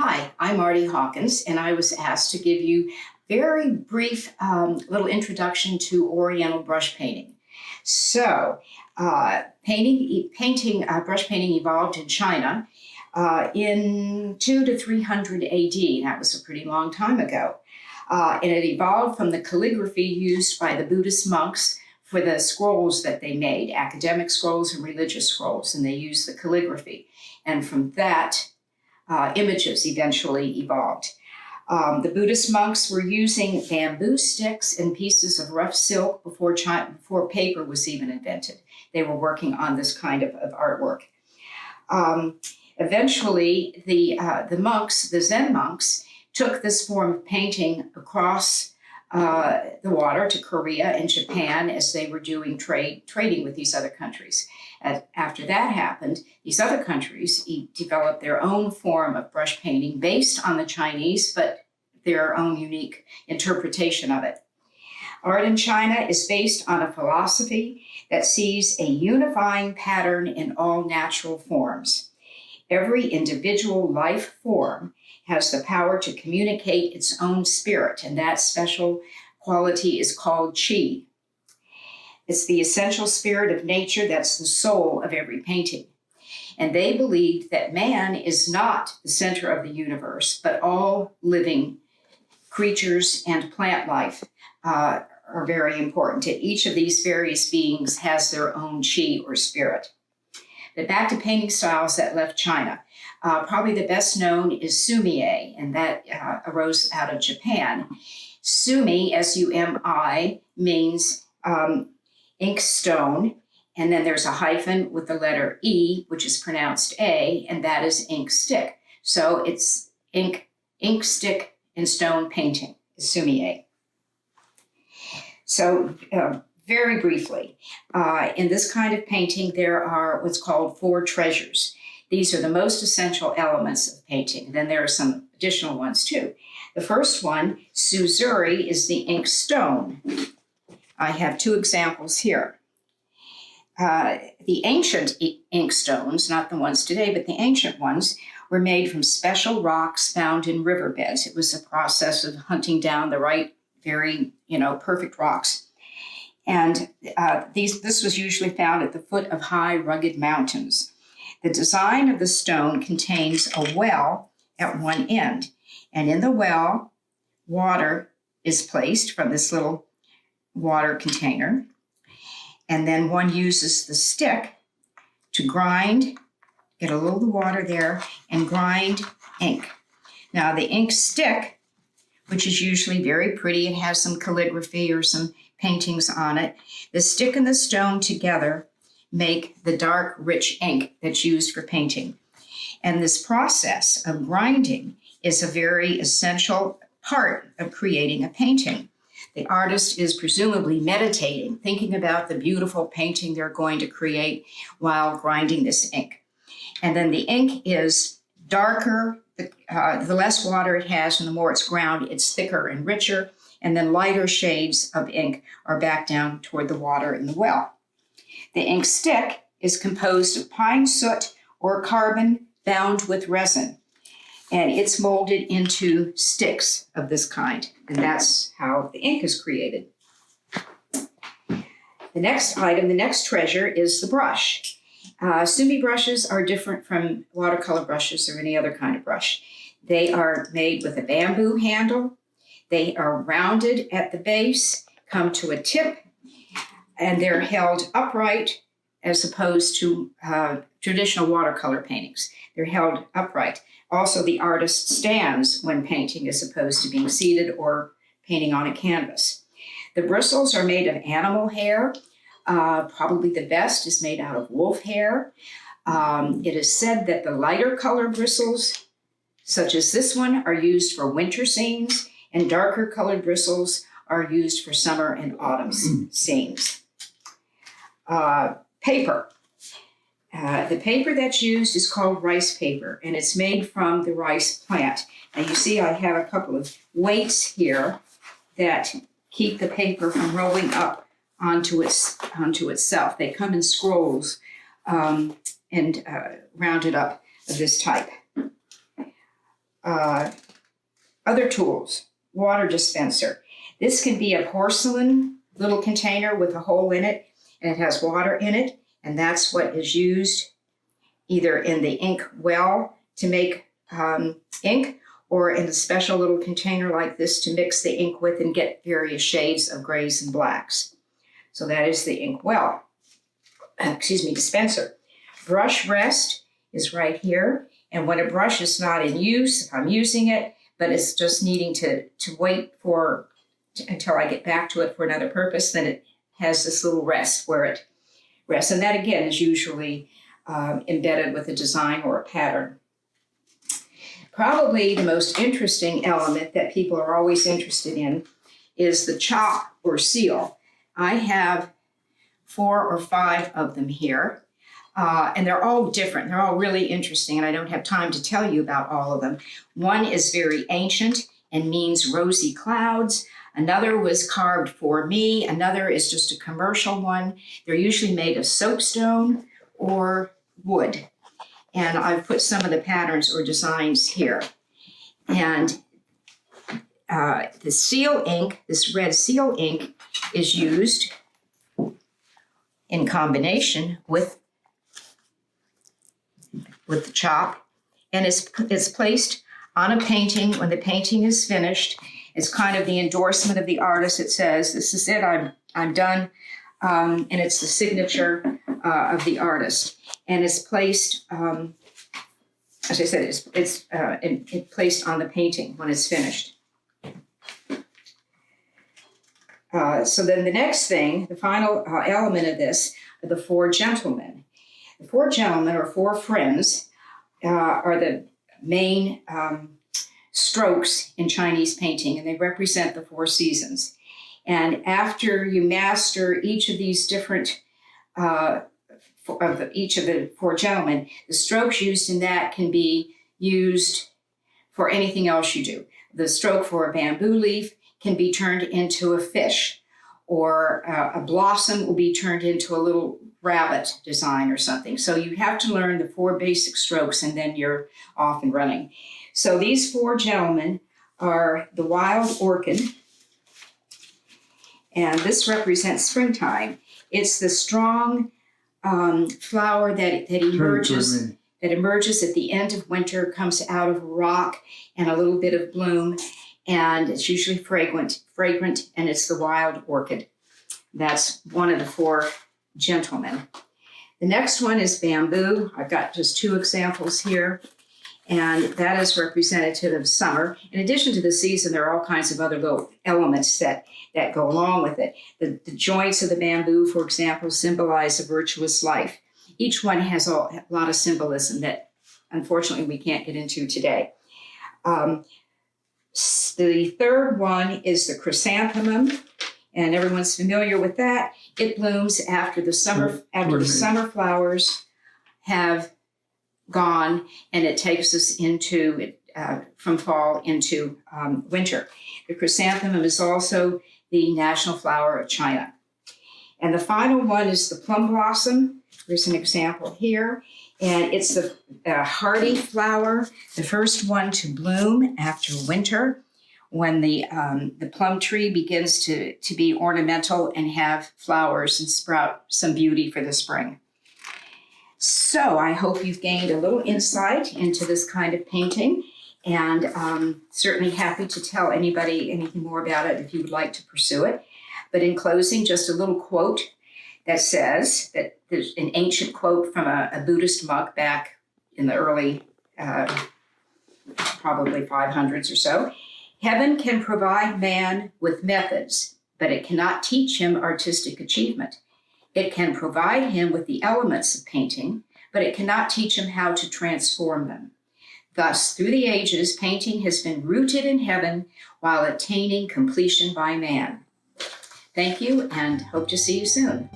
Hi, I'm Marti Hawkins, and I was asked to give you a very brief little introduction to Oriental brush painting. So, brush painting evolved in China in 200 to 300 AD. That was a pretty long time ago. And it evolved from the calligraphy used by the Buddhist monks for the scrolls that they made, academic scrolls and religious scrolls, and they used the calligraphy. And from that, images eventually evolved. The Buddhist monks were using bamboo sticks and pieces of rough silk before paper was even invented. They were working on this kind of artwork. Eventually, the monks, the Zen monks, took this form of painting across the water to Korea and Japan as they were doing trading with these other countries. After that happened, these other countries developed their own form of brush painting based on the Chinese, but their own unique interpretation of it. Art in China is based on a philosophy that sees a unifying pattern in all natural forms. Every individual life form has the power to communicate its own spirit, and that special quality is called qi. It's the essential spirit of nature that's the soul of every painting. And they believed that man is not the center of the universe, but all living creatures and plant life are very important. Each of these various beings has their own qi or spirit. But back to painting styles that left China. Probably the best known is sumi-e, and that arose out of Japan. Sumi, S-U-M-I, means ink stone, and then there's a hyphen with the letter E, which is pronounced A, and that is ink stick. So it's ink stick and stone painting, sumi-e. So very briefly, in this kind of painting, there are what's called four treasures. These are the most essential elements of painting. Then there are some additional ones too. The first one, suzuri, is the ink stone. I have two examples here. The ancient ink stones, not the ones today, but the ancient ones, were made from special rocks found in riverbeds. It was a process of hunting down the right, very, perfect rocks. And this was usually found at the foot of high, rugged mountains. The design of the stone contains a well at one end, and in the well, water is placed from this little water container, and then one uses the stick to grind, get a little water there, and grind ink. Now the ink stick, which is usually very pretty, it has some calligraphy or some paintings on it. The stick and the stone together make the dark, rich ink that's used for painting. And this process of grinding is a very essential part of creating a painting. The artist is presumably meditating, thinking about the beautiful painting they're going to create while grinding this ink. And then the ink is darker, the less water it has and the more it's ground, it's thicker and richer. And then lighter shades of ink are back down toward the water in the well. The ink stick is composed of pine soot or carbon bound with resin, and it's molded into sticks of this kind, and that's how the ink is created. The next item, the next treasure, is the brush. Sumi brushes are different from watercolor brushes or any other kind of brush. They are made with a bamboo handle. They are rounded at the base, come to a tip, and they're held upright as opposed to traditional watercolor paintings. They're held upright. Also, the artist stands when painting as opposed to being seated or painting on a canvas. The bristles are made of animal hair. Probably the best is made out of wolf hair. It is said that the lighter color bristles, such as this one, are used for winter scenes, and darker colored bristles are used for summer and autumn scenes. Paper. The paper that's used is called rice paper, and it's made from the rice plant. Now you see I have a couple of weights here that keep the paper from rolling up onto itself. They come in scrolls and rounded up of this type. Other tools, water dispenser. This can be a porcelain little container with a hole in it, and it has water in it, and that's what is used either in the ink well to make ink, or in a special little container like this to mix the ink with and get various shades of grays and blacks. So that is the ink well, dispenser. Brush rest is right here. And when a brush is not in use, if I'm using it, but it's just needing to wait until I get back to it for another purpose, then it has this little rest where it rests. And that again is usually embedded with a design or a pattern. Probably the most interesting element that people are always interested in is the chop or seal. I have 4 or 5 of them here. And they're all different. They're all really interesting, and I don't have time to tell you about all of them. One is very ancient and means rosy clouds. Another was carved for me. Another is just a commercial one. They're usually made of soapstone or wood. And I've put some of the patterns or designs here. And the seal ink, this red seal ink, is used in combination with the chop, and it's placed on a painting when the painting is finished. It's kind of the endorsement of the artist. It says, "This is it. I'm done," and it's the signature of the artist. And it's placed, as I said, it's placed on the painting when it's finished. So then the next thing, the final element of this, are the 4 gentlemen. The 4 gentlemen, or 4 friends, are the main strokes in Chinese painting, and they represent the 4 seasons. And after you master each of these different, each of the 4 gentlemen, the strokes used in that can be used for anything else you do. The stroke for a bamboo leaf can be turned into a fish, or a blossom will be turned into a little rabbit design or something. So you have to learn the 4 basic strokes, and then you're off and running. So these 4 gentlemen are the wild orchid, and this represents springtime. It's the strong flower that emerges at the end of winter, comes out of a rock and a little bit of bloom, and it's usually fragrant, and it's the wild orchid. That's one of the 4 gentlemen. The next one is bamboo. I've got just 2 examples here, and that is representative of summer. In addition to the season, there are all kinds of other little elements that go along with it. The joints of the bamboo, for example, symbolize a virtuous life. Each one has a lot of symbolism that, unfortunately, we can't get into today. The third one is the chrysanthemum, and everyone's familiar with that. It blooms after the summer flowers have gone, and it takes us into from fall into winter. The chrysanthemum is also the national flower of China. And the final one is the plum blossom. There's an example here. And it's the hardy flower, the first one to bloom after winter, when the plum tree begins to be ornamental and have flowers and sprout some beauty for the spring. So I hope you've gained a little insight into this kind of painting, and certainly happy to tell anybody anything more about it if you would like to pursue it. But in closing, just a little quote that says, that there's an ancient quote from a Buddhist monk back in the early, probably 500s or so. "Heaven can provide man with methods, but it cannot teach him artistic achievement. It can provide him with the elements of painting, but it cannot teach him how to transform them. Thus, through the ages, painting has been rooted in heaven while attaining completion by man." Thank you, and hope to see you soon.